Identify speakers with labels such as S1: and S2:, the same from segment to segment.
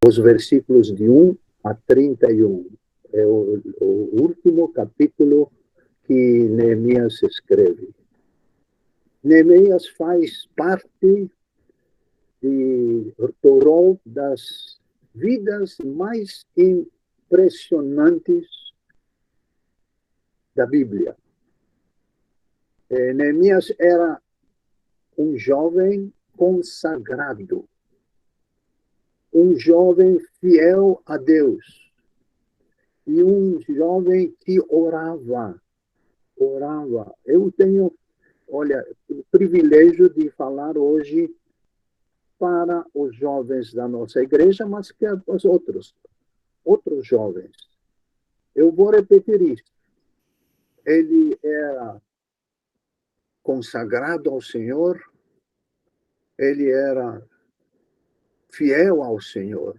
S1: os versículos de 1 a 31. É o último capítulo que Neemias escreve. Neemias faz parte do rol das vidas mais impressionantes da Bíblia. Neemias era um jovem consagrado, um jovem fiel a Deus e um jovem que orava. Eu tenho, olha, o privilégio de falar hoje para os jovens da nossa igreja, mas que os outros jovens. Eu vou repetir isso. Ele era consagrado ao Senhor, ele era fiel ao Senhor.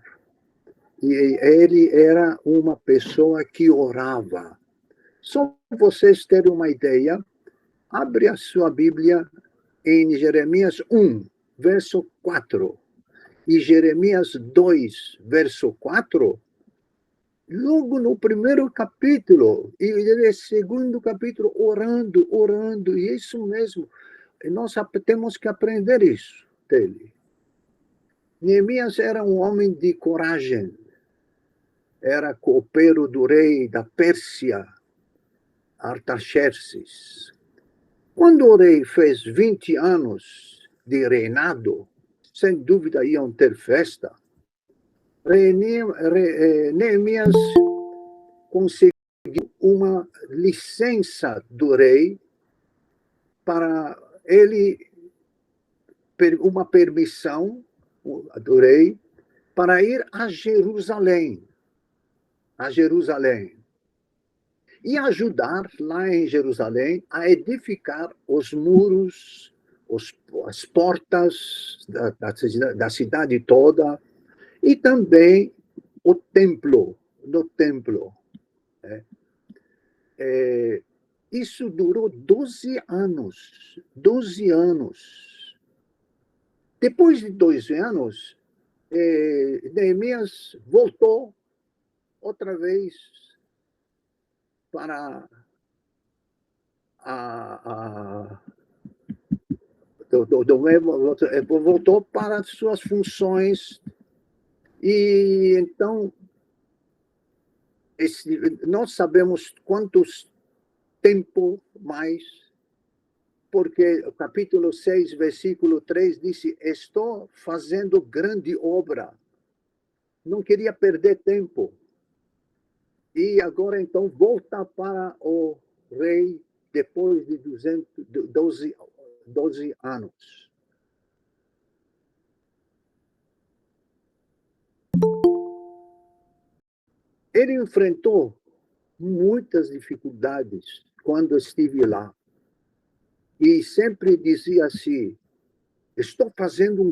S1: E ele era uma pessoa que orava. Só para vocês terem uma ideia, abre a sua Bíblia em Jeremias 1, verso 4. E Jeremias 2, verso 4, logo no primeiro capítulo, e no segundo capítulo, orando, e isso mesmo, nós temos que aprender isso dele. Neemias era um homem de coragem, era copeiro do rei da Pérsia, Artaxerxes. Quando o rei fez 20 anos de reinado, sem dúvida iam ter festa, Neemias conseguiu uma licença do rei para ele, uma permissão do rei para ir a Jerusalém, e ajudar lá em Jerusalém a edificar os muros, as portas da cidade toda, e também o templo, isso durou 12 anos. Depois de 12 anos, Neemias voltou outra vez para voltou para as suas funções. E então, nós sabemos quantos tempo mais, porque o capítulo 6, versículo 3 disse: estou fazendo grande obra. Não queria perder tempo. E agora, então, volta para o rei depois de 12 anos. Ele enfrentou muitas dificuldades quando estive lá. E sempre dizia assim: estou fazendo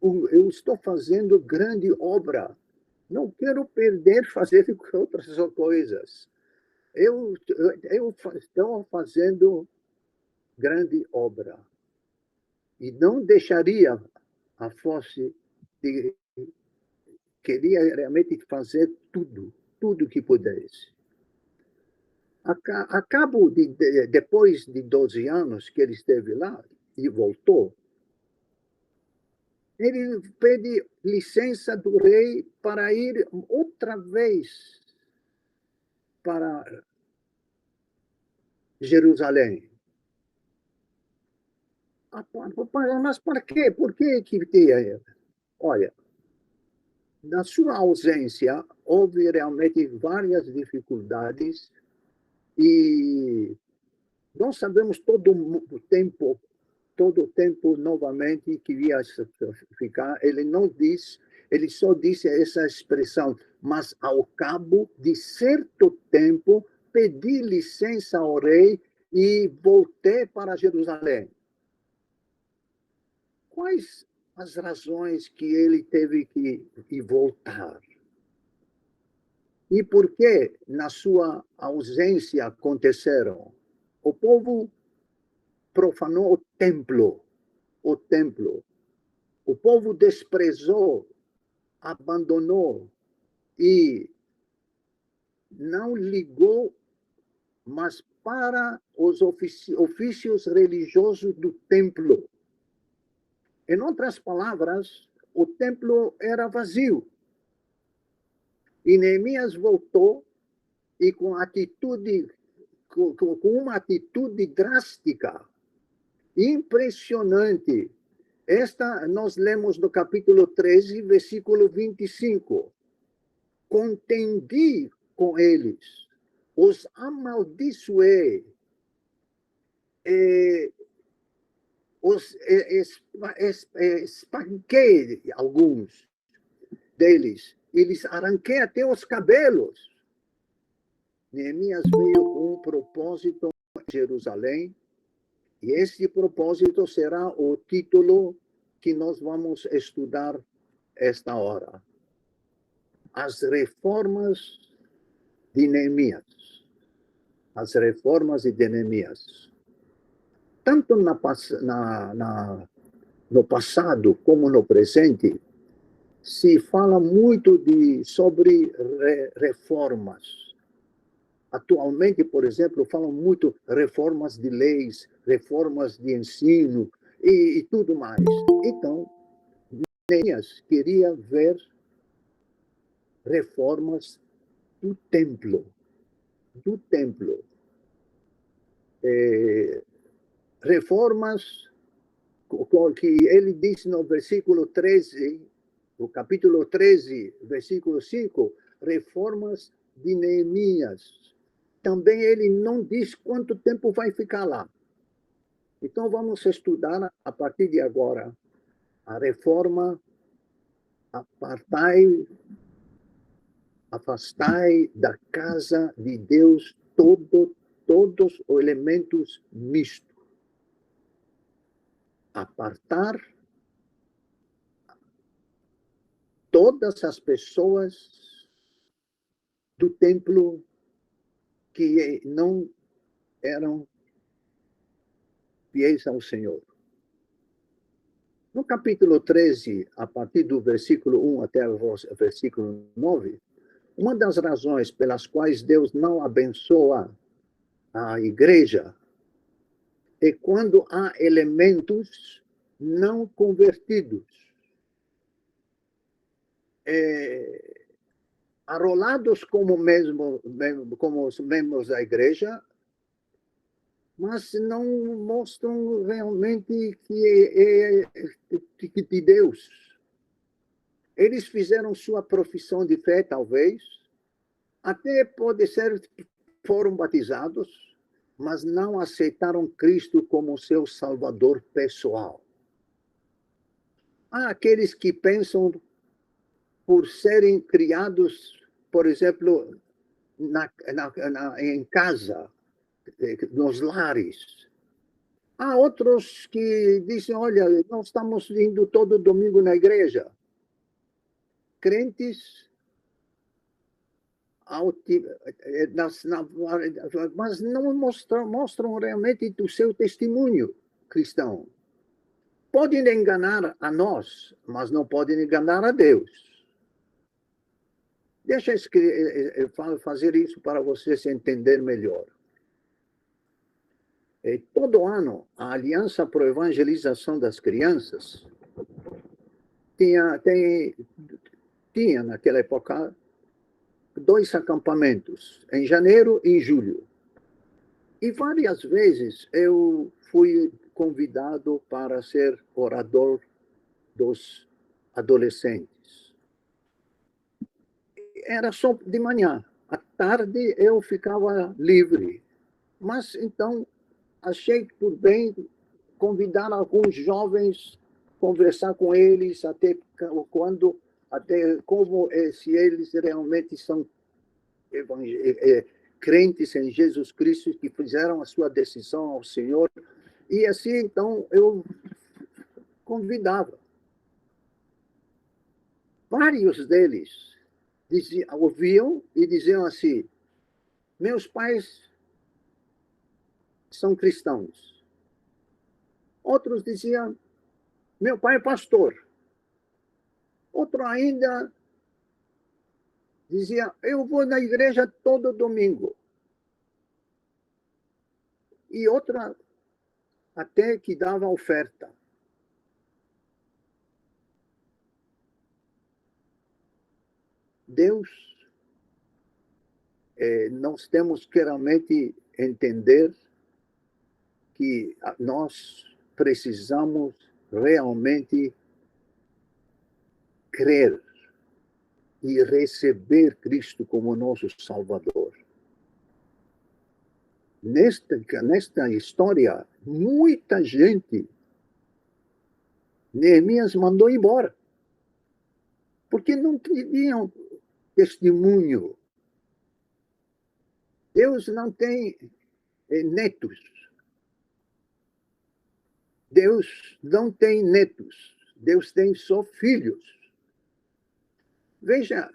S1: eu estou fazendo grande obra. Não quero perder fazer outras coisas. Eu estou fazendo grande obra. E não deixaria a fosse de queria realmente fazer tudo que pudesse. Depois de 12 anos que ele esteve lá e voltou, ele pede licença do rei para ir outra vez para Jerusalém. Mas para quê? Por que tinha? Olha, na sua ausência, houve realmente várias dificuldades e nós sabemos todo o tempo novamente que ia ficar. Ele não diz, ele só disse essa expressão: mas ao cabo de certo tempo pedi licença ao rei e voltei para Jerusalém. Quais as razões que ele teve que voltar? E por que na sua ausência aconteceram? O povo profanou o templo. O povo desprezou abandonou e não ligou, mas para os ofícios religiosos do templo. Em outras palavras, o templo era vazio. E Neemias voltou e com uma atitude drástica, impressionante. Esta nós lemos no capítulo 13, versículo 25. Contendi com eles, os amaldiçoei, os espanquei alguns deles, e lhes arranquei até os cabelos. Neemias veio com um propósito em Jerusalém, e esse propósito será o título que nós vamos estudar esta hora. As reformas de Neemias. As reformas de Neemias. Tanto no passado como no presente, se fala muito sobre reformas. Atualmente, por exemplo, falam muito reformas de leis, reformas de ensino e tudo mais. Então, Neemias queria ver reformas do templo. Do templo. Reformas que ele diz no versículo 13, no capítulo 13, versículo 5, reformas de Neemias. Também ele não diz quanto tempo vai ficar lá. Então vamos estudar a partir de agora a reforma, afastai da casa de Deus todos os elementos mistos. Apartar todas as pessoas do templo que não eram fiéis ao Senhor. No capítulo 13, a partir do versículo 1 até o versículo 9, uma das razões pelas quais Deus não abençoa a igreja é quando há elementos não convertidos. Arrolados como os membros da igreja, mas não mostram realmente que é de Deus. Eles fizeram sua profissão de fé, talvez, até pode ser que foram batizados, mas não aceitaram Cristo como seu Salvador pessoal. Há aqueles que pensam, por serem criados, por exemplo, em casa, nos lares. Há outros que dizem, olha, nós estamos indo todo domingo na igreja. Crentes, mas não mostram realmente o seu testemunho cristão. Podem enganar a nós, mas não podem enganar a Deus. Deixa eu fazer isso para vocês entenderem melhor. Todo ano, a Aliança para a Evangelização das Crianças tinha naquela época 2 acampamentos, em janeiro e em julho. E várias vezes eu fui convidado para ser orador dos adolescentes. Era só de manhã. À tarde eu ficava livre. Mas então achei por bem convidar alguns jovens, conversar com eles, até como se eles realmente são crentes em Jesus Cristo, que fizeram a sua decisão ao Senhor. E assim, então, eu convidava. Vários deles ouviam e diziam assim, meus pais são cristãos. Outros diziam, meu pai é pastor. Outro ainda dizia, eu vou na igreja todo domingo. E outra até que dava oferta. Deus, nós temos que realmente entender que nós precisamos realmente crer e receber Cristo como nosso Salvador. Nesta história, muita gente, Neemias mandou embora, porque não tinham testemunho. Deus não tem netos. Deus não tem netos. Deus tem só filhos. Veja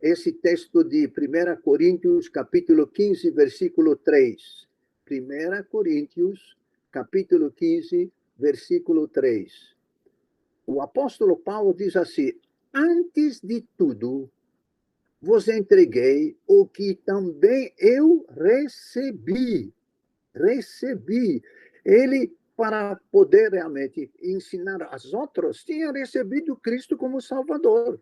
S1: esse texto de 1 Coríntios, capítulo 15, versículo 3. 1 Coríntios, capítulo 15, versículo 3. O apóstolo Paulo diz assim, antes de tudo, vos entreguei o que também eu recebi. Recebi. Ele, para poder realmente ensinar aos outros, tinha recebido Cristo como Salvador.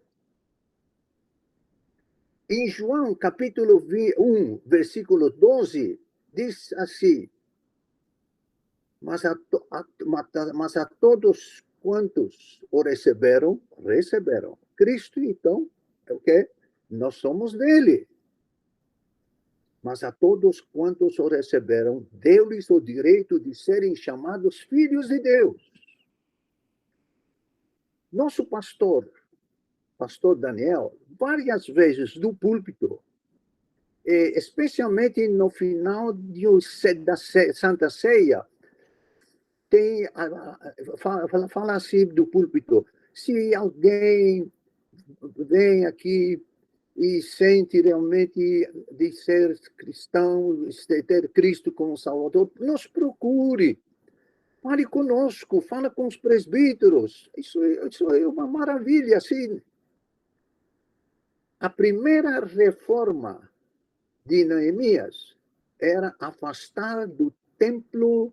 S1: Em João, capítulo 1, versículo 12, diz assim, mas a todos quantos o receberam, receberam. Cristo, então, é o quê? Nós somos dele. Mas a todos quantos o receberam, deu-lhes o direito de serem chamados filhos de Deus. Nosso pastor Daniel, várias vezes do púlpito, especialmente no final da Santa Ceia, fala assim do púlpito, se alguém vem aqui e sente realmente de ser cristão, de ter Cristo como Salvador, nos procure. Fale conosco, fala com os presbíteros. Isso é uma maravilha, assim. A primeira reforma de Neemias era afastar do templo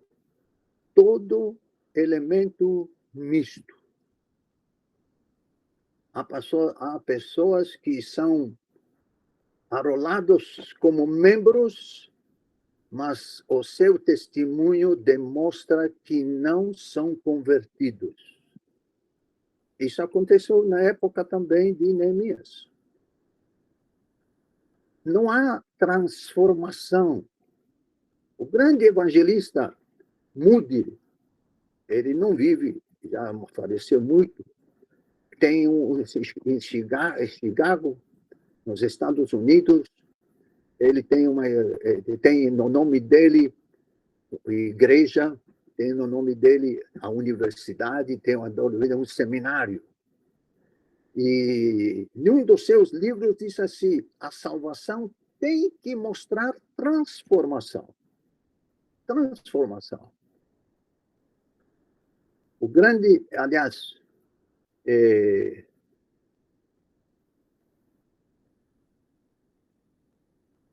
S1: todo elemento misto. Há pessoas que são arrolados como membros, mas o seu testemunho demonstra que não são convertidos. Isso aconteceu na época também de Neemias. Não há transformação. O grande evangelista Moody, ele não vive, já faleceu muito, tem em Chicago, nos Estados Unidos, ele tem no nome dele igreja, tem no nome dele a universidade, tem um seminário. E num dos seus livros diz assim, a salvação tem que mostrar transformação. Transformação. O grande, aliás,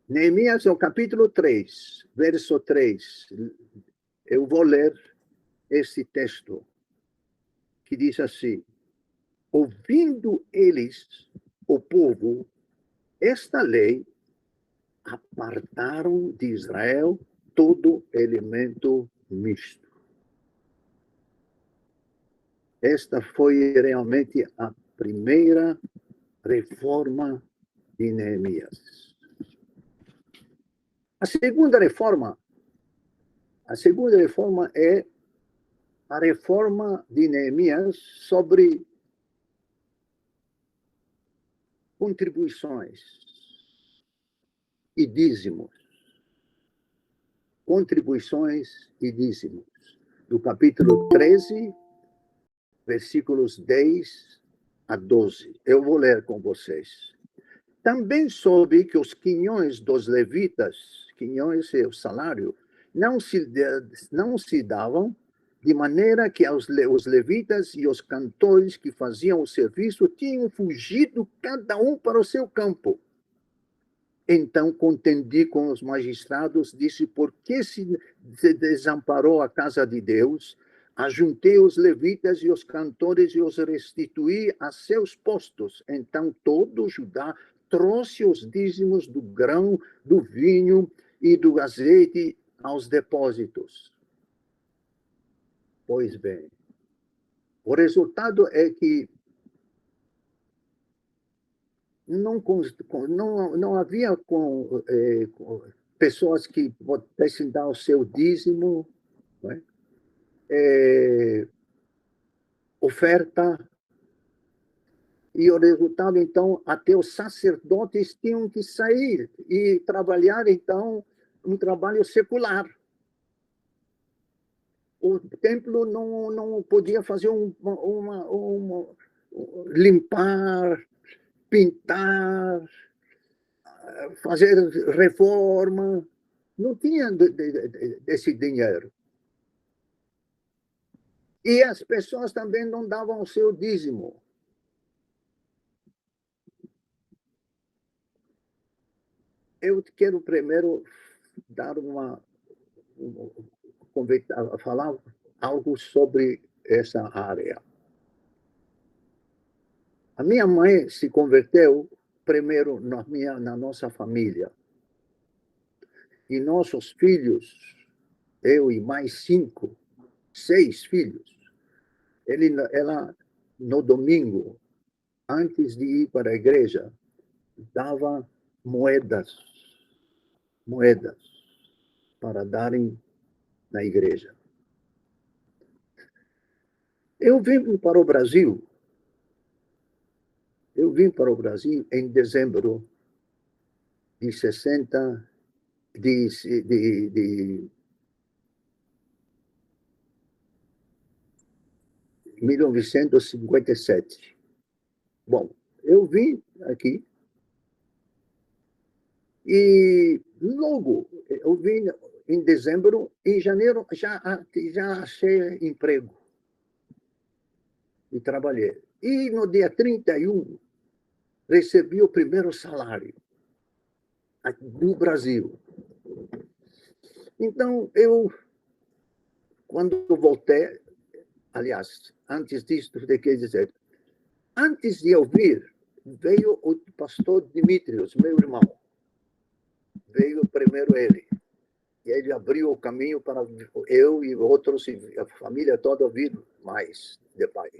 S1: Neemias, no capítulo 3, verso 3, eu vou ler esse texto, que diz assim, ouvindo eles, o povo, esta lei, apartaram de Israel todo elemento misto. Esta foi realmente a primeira reforma de Neemias. A segunda reforma é a reforma de Neemias sobre contribuições e dízimos. Contribuições e dízimos. Do capítulo 13, versículos 10 a 12. Eu vou ler com vocês. Também soube que os quinhões dos levitas, quinhões é o salário, não se davam de maneira que os levitas e os cantores que faziam o serviço tinham fugido cada um para o seu campo. Então contendi com os magistrados, disse: por que se desamparou a casa de Deus? Ajuntei os levitas e os cantores e os restituí a seus postos. Então todo Judá trouxe os dízimos do grão, do vinho e do azeite aos depósitos. Pois bem, o resultado é que não havia pessoas que pudessem dar o seu dízimo, né? Oferta, e o resultado, então, até os sacerdotes tinham que sair e trabalhar, então, um trabalho secular. O templo não podia fazer limpar, pintar, fazer reforma, não tinha desse dinheiro. E as pessoas também não davam o seu dízimo. Eu quero primeiro dar falar algo sobre essa área. A minha mãe se converteu primeiro na nossa família. E nossos filhos, eu e mais 6 filhos, ela, no domingo, antes de ir para a igreja, dava moedas para darem na igreja. Eu vim para o Brasil em dezembro de 1957. Bom, eu vim aqui e logo eu vim em dezembro, em janeiro já achei emprego e trabalhei. E no dia 31 recebi o primeiro salário no Brasil. Então, quando voltei, aliás, antes disso, quer dizer, antes de eu vir, veio o pastor Dimitrios, meu irmão. Veio primeiro ele. E ele abriu o caminho para eu e outros, e a família toda vir mais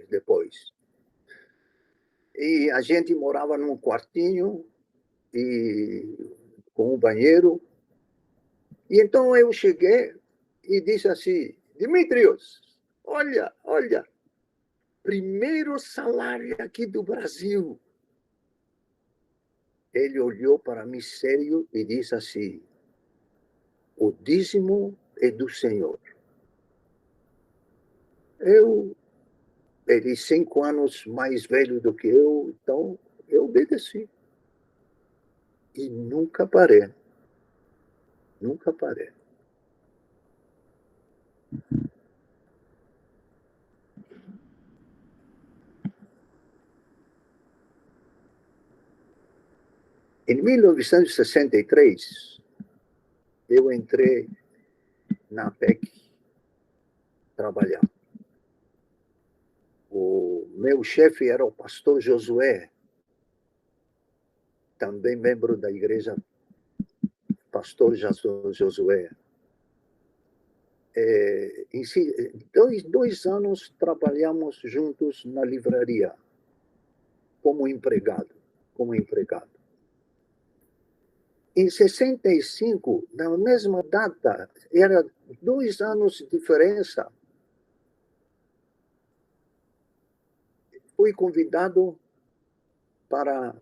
S1: depois. E a gente morava num quartinho com um banheiro. E então eu cheguei e disse assim: Dimitrios, olha, primeiro salário aqui do Brasil. Ele olhou para mim sério e disse assim: o dízimo é do Senhor. Ele 5 anos mais velho do que eu, então eu obedeci. E nunca parei. Nunca parei. Em 1963, eu entrei na PEC trabalhar. O meu chefe era o pastor Josué, também membro da igreja, pastor Josué. Em 2 anos trabalhamos juntos na livraria, como empregado. Em 65, na mesma data, era 2 anos de diferença, fui convidado para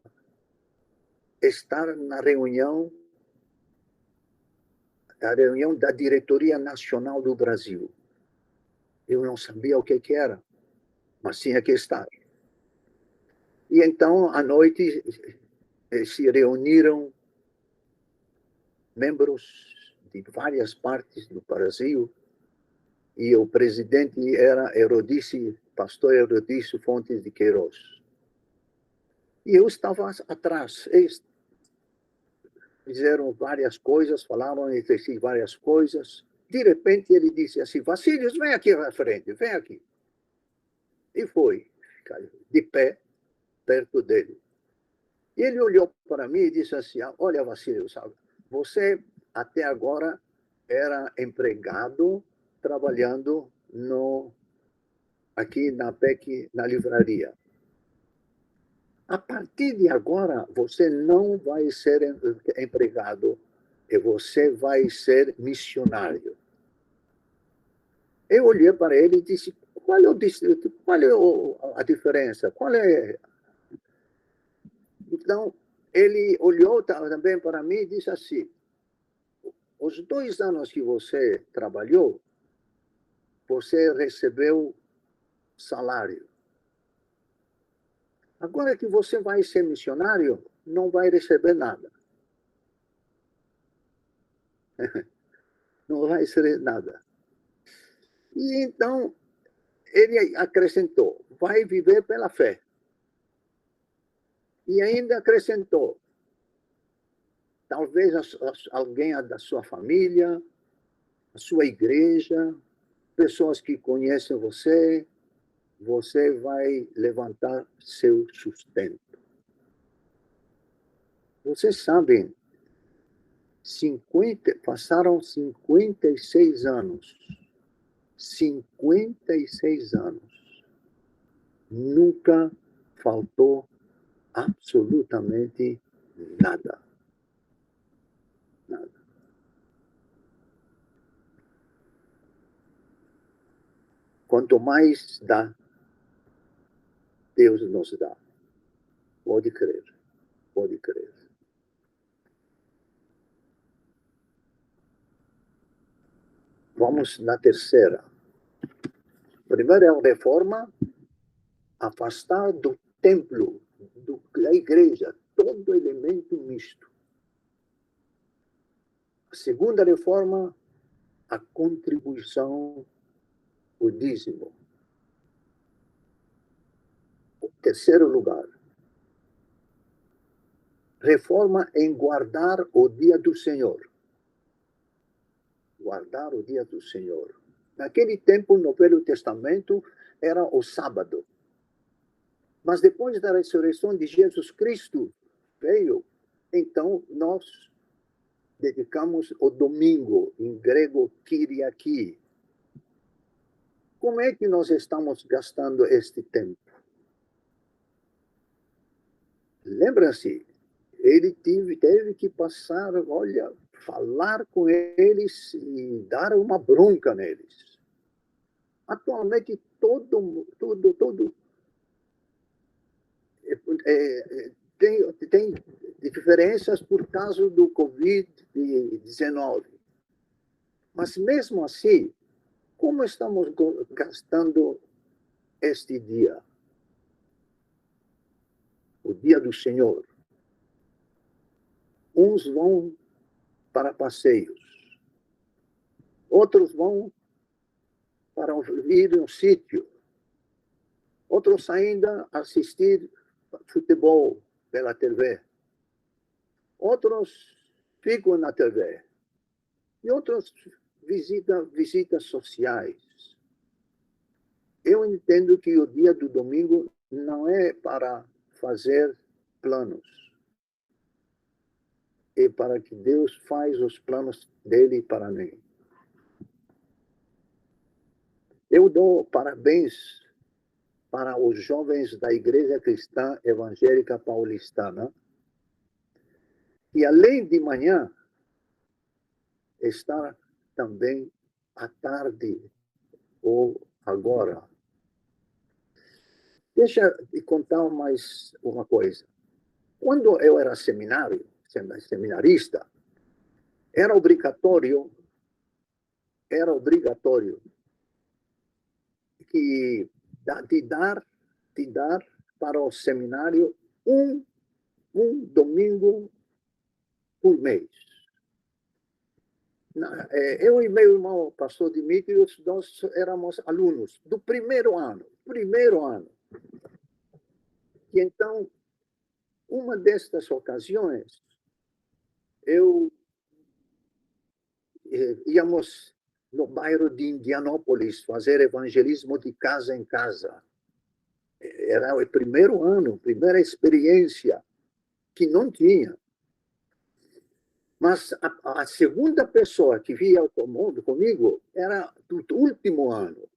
S1: estar na reunião da Diretoria Nacional do Brasil. Eu não sabia o que era, mas tinha que estar. E então, à noite, se reuniram membros de várias partes do Brasil e o presidente era pastor Eurídice Fontes de Queiroz. E eu estava atrás. Eles fizeram várias coisas, falaram entre si várias coisas. De repente ele disse assim: Vasílios, vem aqui à frente, vem aqui. E foi, de pé, perto dele. E ele olhou para mim e disse assim: olha, Vasílios, você até agora era empregado trabalhando aqui na PEC, na livraria. A partir de agora, você não vai ser empregado, e você vai ser missionário. Eu olhei para ele e disse: qual é a diferença? Qual é? Então, ele olhou também para mim e disse assim: os 2 anos que você trabalhou, você recebeu salário. Agora que você vai ser missionário, não vai receber nada. Não vai receber nada. E então, ele acrescentou: vai viver pela fé. E ainda acrescentou: talvez alguém da sua família, a sua igreja, pessoas que conhecem você, você vai levantar seu sustento. Vocês sabem, passaram 56 anos. 56 anos. Nunca faltou absolutamente nada. Nada. Quanto mais dá, Deus nos dá. Pode crer, pode crer. Vamos na terceira. Primeiro é a reforma, afastar do templo, da igreja, todo elemento misto. A segunda reforma, a contribuição, o dízimo. O terceiro lugar, reforma em guardar o dia do Senhor. Guardar o dia do Senhor. Naquele tempo, no Velho Testamento, era o sábado. Mas depois da ressurreição de Jesus Cristo, veio, então nós dedicamos o domingo, em grego, Kyriaki. Como é que nós estamos gastando este tempo? Lembra-se, ele teve que passar, olha, falar com eles e dar uma bronca neles. Atualmente, todo tem diferenças por causa do Covid-19. Mas mesmo assim, como estamos gastando este dia? O dia do Senhor. Uns vão para passeios, outros vão para ir em um sítio, outros ainda assistir futebol pela TV, outros ficam na TV e outros visitas sociais. Eu entendo que o dia do domingo não é para fazer planos, é para que Deus faz os planos dele para mim. Eu dou parabéns para os jovens da Igreja Cristã Evangélica Paulistana, que além de manhã, está também à tarde ou agora. Deixa eu contar mais uma coisa. Quando eu era seminarista, era obrigatório que de dar para o seminário um domingo por mês. eu e meu irmão, pastor Dimitrios, nós éramos alunos do primeiro ano. E então, uma destas ocasiões, eu íamos no bairro de Indianópolis fazer evangelismo de casa em casa. Era o primeiro ano, primeira experiência que não tinha. Mas a segunda pessoa que via comigo era do último ano.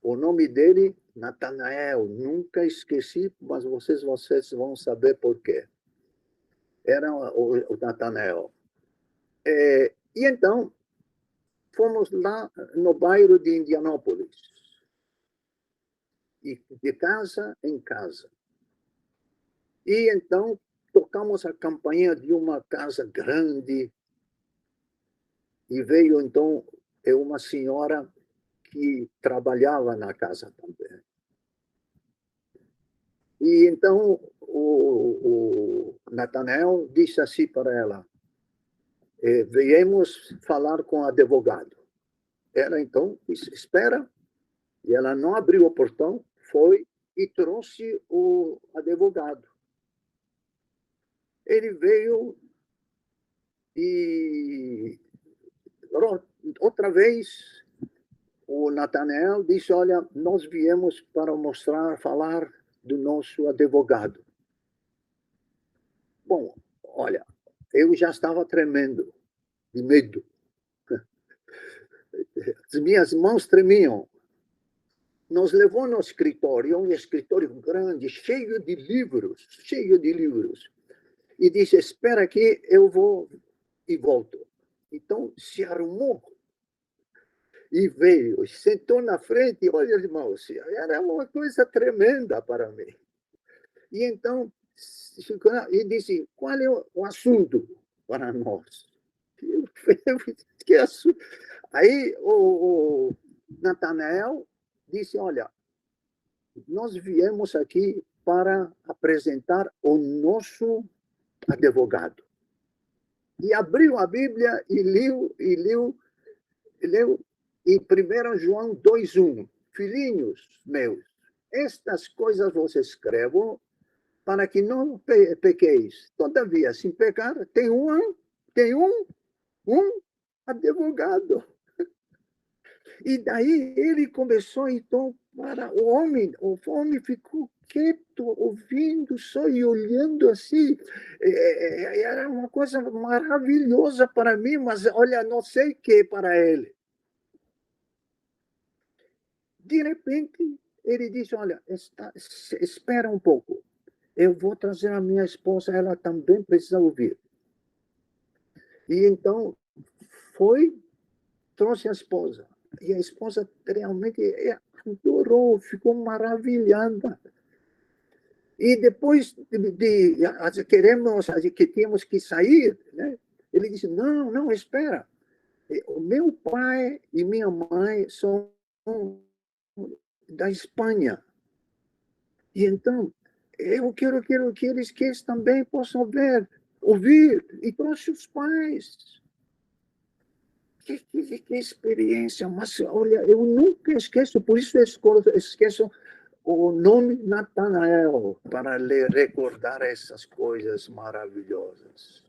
S1: O nome dele, Natanael. Nunca esqueci, mas vocês vão saber por quê. Era o Natanael. E então, fomos lá no bairro de Indianópolis. E de casa em casa. E então, tocamos a campainha de uma casa grande. E veio, então, uma senhora que trabalhava na casa também. E então o Natanael disse assim para ela: viemos falar com o advogado. Ela então disse: espera. E ela não abriu o portão, foi e trouxe o advogado. Ele veio e outra vez o Natanael disse: olha, nós viemos para falar do nosso advogado. Bom, olha, eu já estava tremendo de medo. As minhas mãos tremiam. Nos levou no escritório, um escritório grande, cheio de livros. E disse: espera aqui, eu vou e volto. Então se arrumou e veio, sentou na frente. Olha, irmãos, era uma coisa tremenda para mim. E então, e disse: qual é o assunto para nós? Que assunto? Aí o Natanael disse: olha, nós viemos aqui para apresentar o nosso advogado. E abriu a Bíblia e leu em 1 João 2,1. Filhinhos meus, estas coisas vos escrevo para que não pequeis. Todavia, sem pecar, tem um advogado. E daí ele começou, então, para o homem ficou quieto, ouvindo só e olhando assim. Era uma coisa maravilhosa para mim, mas olha, não sei o que para ele. De repente, ele disse: olha, espera um pouco, eu vou trazer a minha esposa, ela também precisa ouvir. E então, trouxe a esposa. E a esposa realmente adorou, ficou maravilhada. E depois que tínhamos que sair, né? Ele disse: não, espera. O meu pai e minha mãe são da Espanha. E então, eu quero que eles também possam ouvir. E trouxe os pais. Que experiência, mas olha, eu nunca esqueço, por isso esqueço o nome Natanael, para lhe recordar essas coisas maravilhosas.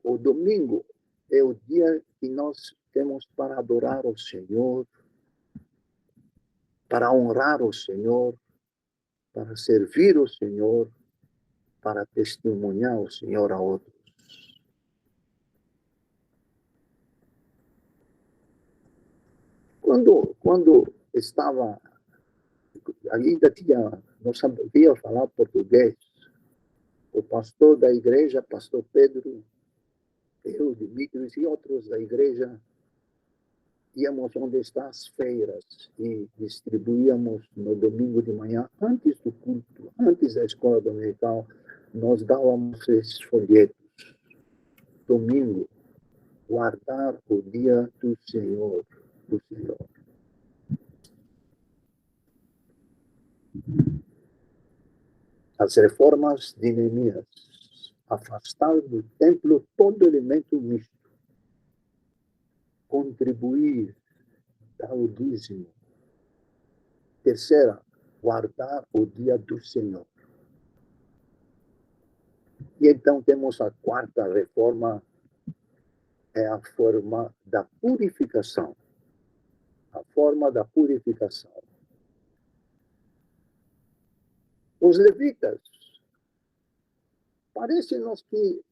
S1: O domingo é o dia que nós temos para adorar o Senhor, para honrar o Senhor, para servir o Senhor, para testemunhar o Senhor a outros. Quando estava, ainda não sabia falar português, o pastor da igreja, pastor Pedro, eu, Dimitrios e outros da igreja, íamos onde estão as feiras e distribuíamos no domingo de manhã, antes do culto, antes da escola dominical, nós dávamos esses folhetos. Domingo, guardar o dia do Senhor, As reformas de Neemias, afastar do templo todo elemento misto, contribuir, dar o dízimo. Terceira, guardar o dia do Senhor. E então temos a quarta reforma, é a forma da purificação. A forma da purificação. Os levitas, parece-nos que,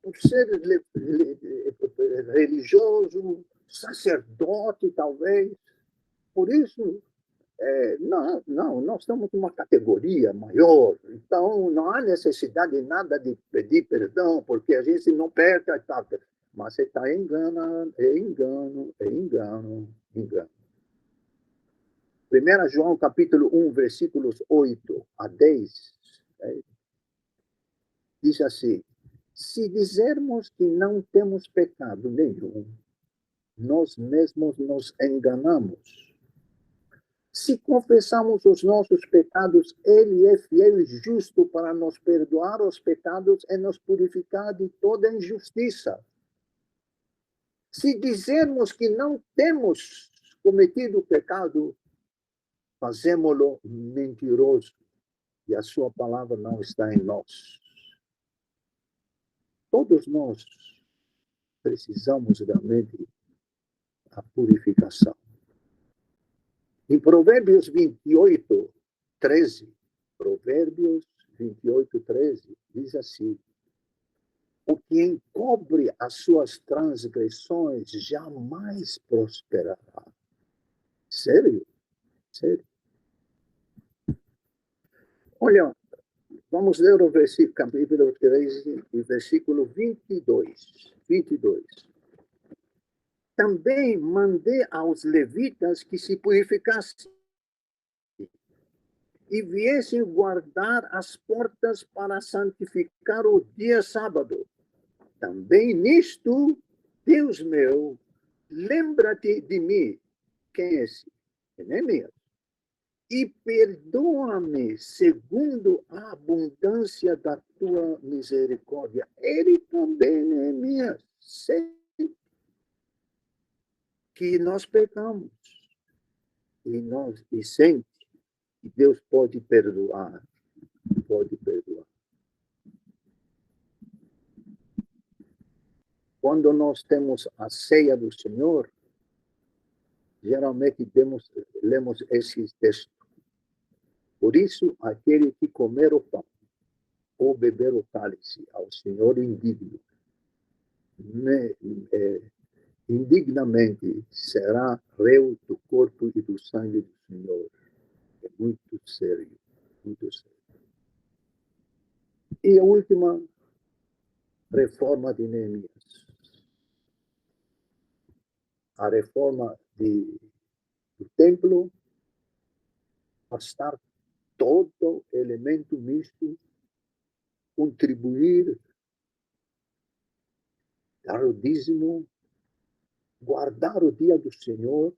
S1: por ser religioso, sacerdote, talvez, por isso, não, nós estamos numa categoria maior, então não há necessidade de nada de pedir perdão, porque a gente não peca e tal. Mas você está enganando, engano. 1 João capítulo 1, versículos 8 a 10, diz assim: se dizermos que não temos pecado nenhum, nós mesmos nos enganamos. Se confessamos os nossos pecados, Ele é fiel e justo para nos perdoar os pecados e nos purificar de toda injustiça. Se dizermos que não temos cometido pecado, fazemo-lo mentiroso e a sua palavra não está em nós. Todos nós precisamos realmente da purificação. Em Provérbios 28, 13, Provérbios 28, 13, diz assim: o que encobre as suas transgressões jamais prosperará. Sério? Sério? Olha, vamos ler o versículo, capítulo 13, versículo 22. Também mandei aos levitas que se purificassem e viessem guardar as portas para santificar o dia sábado. Também nisto, Deus meu, lembra-te de mim. Quem é esse? Neemias. E perdoa-me segundo a abundância da tua misericórdia. Ele também, Neemias, sei que nós pecamos. E sente que Deus pode perdoar. Pode perdoar. Quando nós temos a ceia do Senhor, geralmente lemos esse texto. Por isso, aquele que comer o pão ou beber o cálice ao Senhor indigno, indignamente será réu do corpo e do sangue do Senhor. É muito sério, muito sério. E a última reforma de Neemias. A reforma do templo, afastar todo elemento misto, contribuir, dar o dízimo, guardar o dia do Senhor,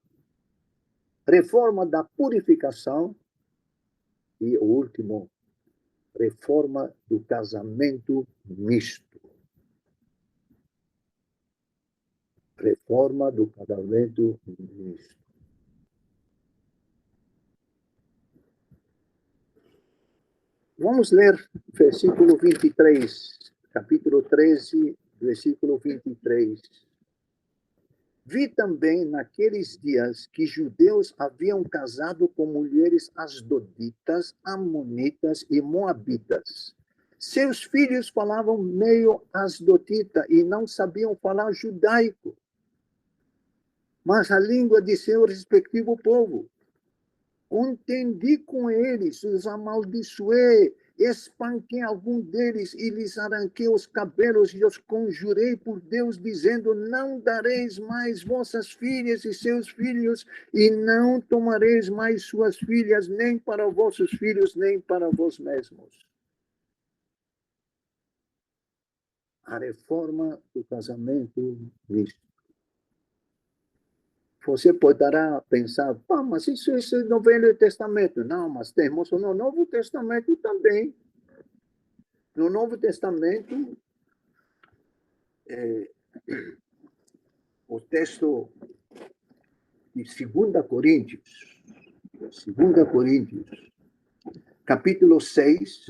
S1: reforma da purificação e o último, reforma do casamento misto. Reforma do casamento misto. Vamos ler versículo 23, capítulo 13, versículo 23. Vi também naqueles dias que judeus haviam casado com mulheres asdoditas, amonitas e moabitas. Seus filhos falavam meio asdodita e não sabiam falar judaico, mas a língua de seu respectivo povo. Contendi com eles, os amaldiçoei, espanquei algum deles e lhes arranquei os cabelos e os conjurei por Deus, dizendo: não dareis mais vossas filhas e seus filhos, e não tomareis mais suas filhas, nem para vossos filhos, nem para vós mesmos. A reforma do casamento misto. Você poderá pensar, mas isso é no Velho Testamento. Não, mas temos no Novo Testamento também. No Novo Testamento, o texto de 2 Coríntios, 2 Coríntios, capítulo 6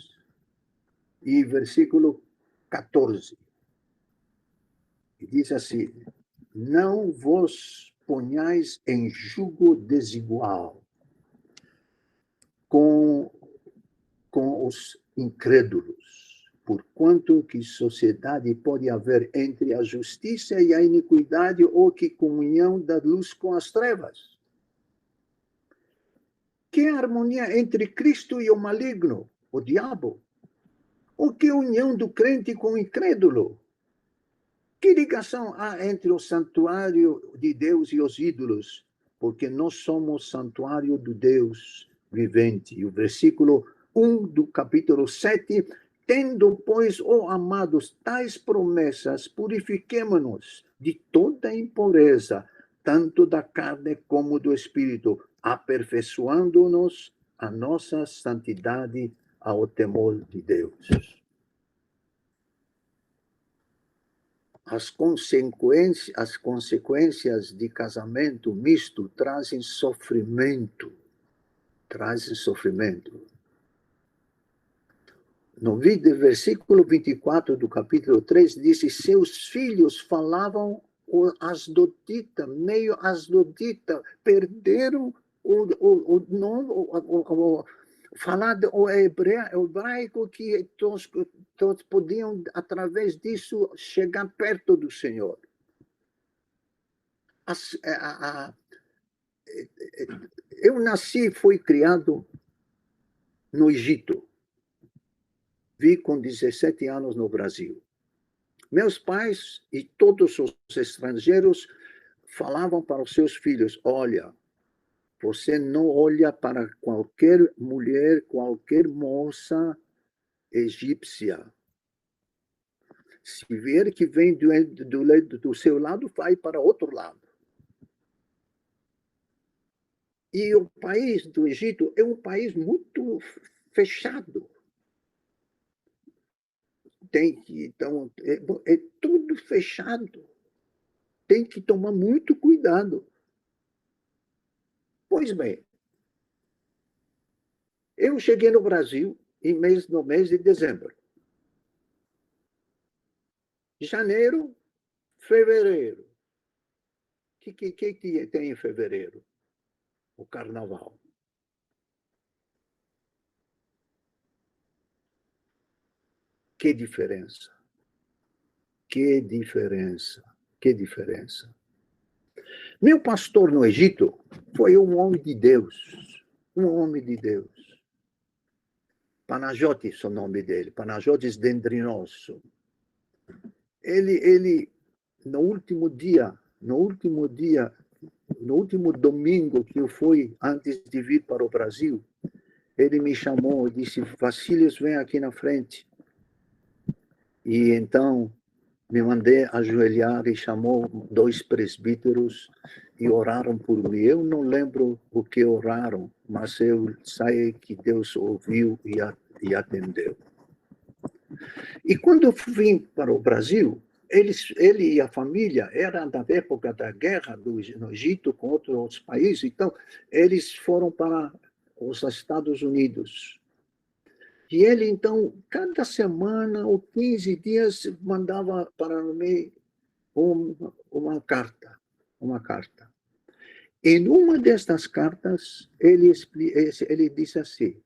S1: e versículo 14. E diz assim: não vos ponhais em jugo desigual com os incrédulos, porquanto que sociedade pode haver entre a justiça e a iniquidade, ou que comunhão da luz com as trevas? Que harmonia entre Cristo e o maligno, o diabo? Ou que união do crente com o incrédulo? Que ligação há entre o santuário de Deus e os ídolos? Porque nós somos santuário do Deus vivente. E o versículo 1 do capítulo 7, tendo, pois, ó amados, tais promessas, purifiquemo-nos de toda impureza, tanto da carne como do espírito, aperfeiçoando-nos a nossa santidade ao temor de Deus. As consequências de casamento misto trazem sofrimento. Trazem sofrimento. No versículo 24 do capítulo 3, diz: seus filhos falavam asdodita, meio asdodita, perderam falar o hebraico, que todos podiam, através disso, chegar perto do Senhor. Eu nasci e fui criado no Egito. Vi com 17 anos no Brasil. Meus pais e todos os estrangeiros falavam para os seus filhos: olha, você não olha para qualquer mulher, qualquer moça egípcia. Se ver que vem do seu lado, vai para outro lado. E o país do Egito é um país muito fechado. Então, é tudo fechado. Tem que tomar muito cuidado. Pois bem, eu cheguei no Brasil no mês de dezembro. Janeiro, fevereiro. O que tem em fevereiro? O carnaval. Que diferença. Que diferença. Que diferença. Meu pastor no Egito foi um homem de Deus. Um homem de Deus. Panajotis, o nome dele. Panajotis Dendrinoso. Ele, no último domingo que eu fui, antes de vir para o Brasil, ele me chamou e disse: Vasílios, vem aqui na frente. E então me mandei ajoelhar e chamou 2 presbíteros e oraram por mim. Eu não lembro o que oraram, mas eu sei que Deus ouviu e atendeu. E quando eu vim para o Brasil, ele e a família eram da época da guerra no Egito com outros países, então eles foram para os Estados Unidos. E ele, então, cada semana ou 15 dias, mandava para mim uma carta. Uma carta. Em uma destas cartas, ele disse assim: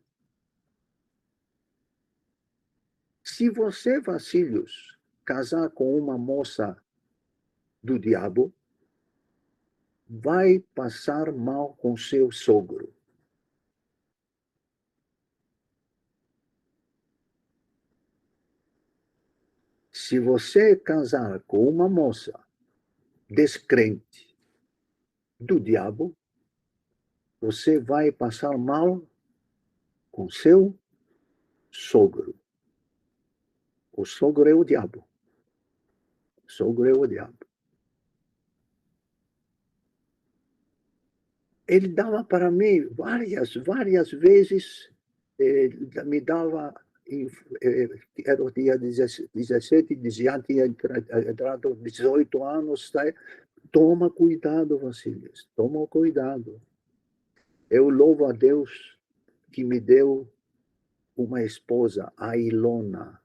S1: se você, Vasílios, casar com uma moça do diabo, vai passar mal com seu sogro. Se você casar com uma moça descrente do diabo, você vai passar mal com seu sogro. O sogro é o diabo. O sogro é o diabo. Ele dava para mim várias vezes, me dava era o dia 17, já tinha entrado 18 anos, tá? Toma cuidado, Vasilis, toma cuidado. Eu louvo a Deus que me deu uma esposa, a Ilona.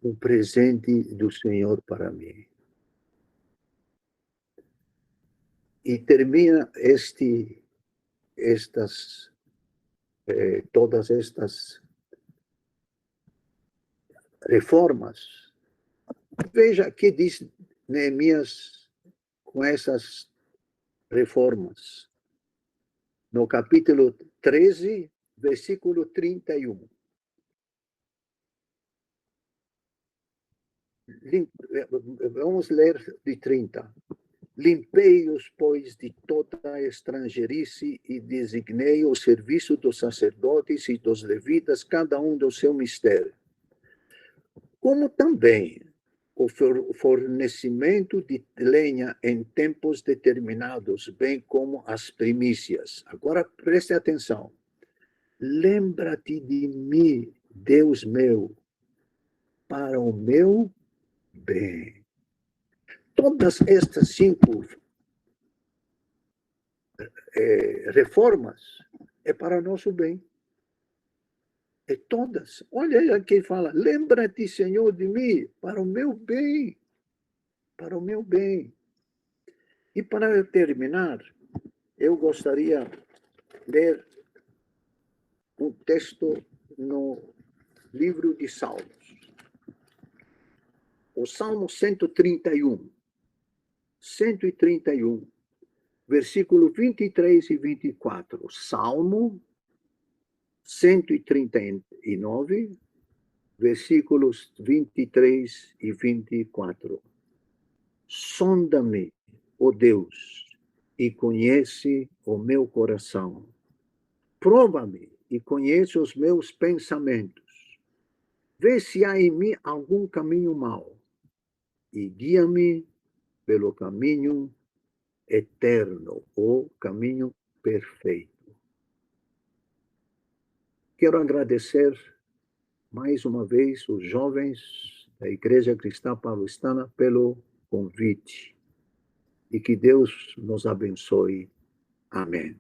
S1: Um presente do Senhor para mim. E termina todas estas reformas. Veja que diz Neemias com essas reformas. No capítulo 13, versículo 31. Vamos ler de 30. Limpei-os, pois, de toda estrangeirice e designei o serviço dos sacerdotes e dos levitas, cada um do seu mistério. Como também o fornecimento de lenha em tempos determinados, bem como as primícias. Agora preste atenção. Lembra-te de mim, Deus meu, para o meu bem. Todas estas 5 reformas é para nosso bem. É todas. Olha aqui fala, lembra-te, Senhor, de mim, para o meu bem. Para o meu bem. E para terminar, eu gostaria de ler um texto no livro de Salmos. O Salmo 131. 131, versículo 23 e 24. Salmo 139, versículos 23 e 24. Sonda-me, ó Deus, e conhece o meu coração. Prova-me e conhece os meus pensamentos. Vê se há em mim algum caminho mau e guia-me pelo caminho eterno, o caminho perfeito. Quero agradecer mais uma vez os jovens da Igreja Cristã Paulistana pelo convite e que Deus nos abençoe. Amém.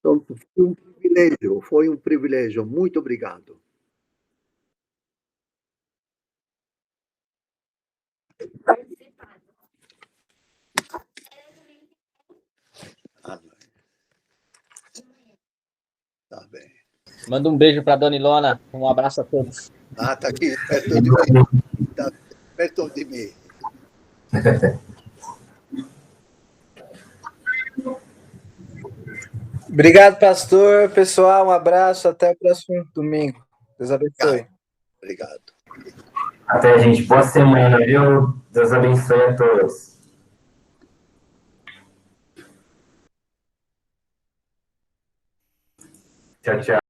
S1: Então, foi um privilégio. Muito obrigado. Tá bem.
S2: Manda um beijo para a Dona Ilona. Um abraço a todos.
S1: Tá aqui, perto de mim. Tá perto de mim.
S3: Obrigado, pastor. Pessoal, um abraço. Até o próximo domingo. Deus abençoe.
S1: Obrigado.
S4: Até, gente. Boa semana, viu? Deus abençoe a todos. Tchau, tchau.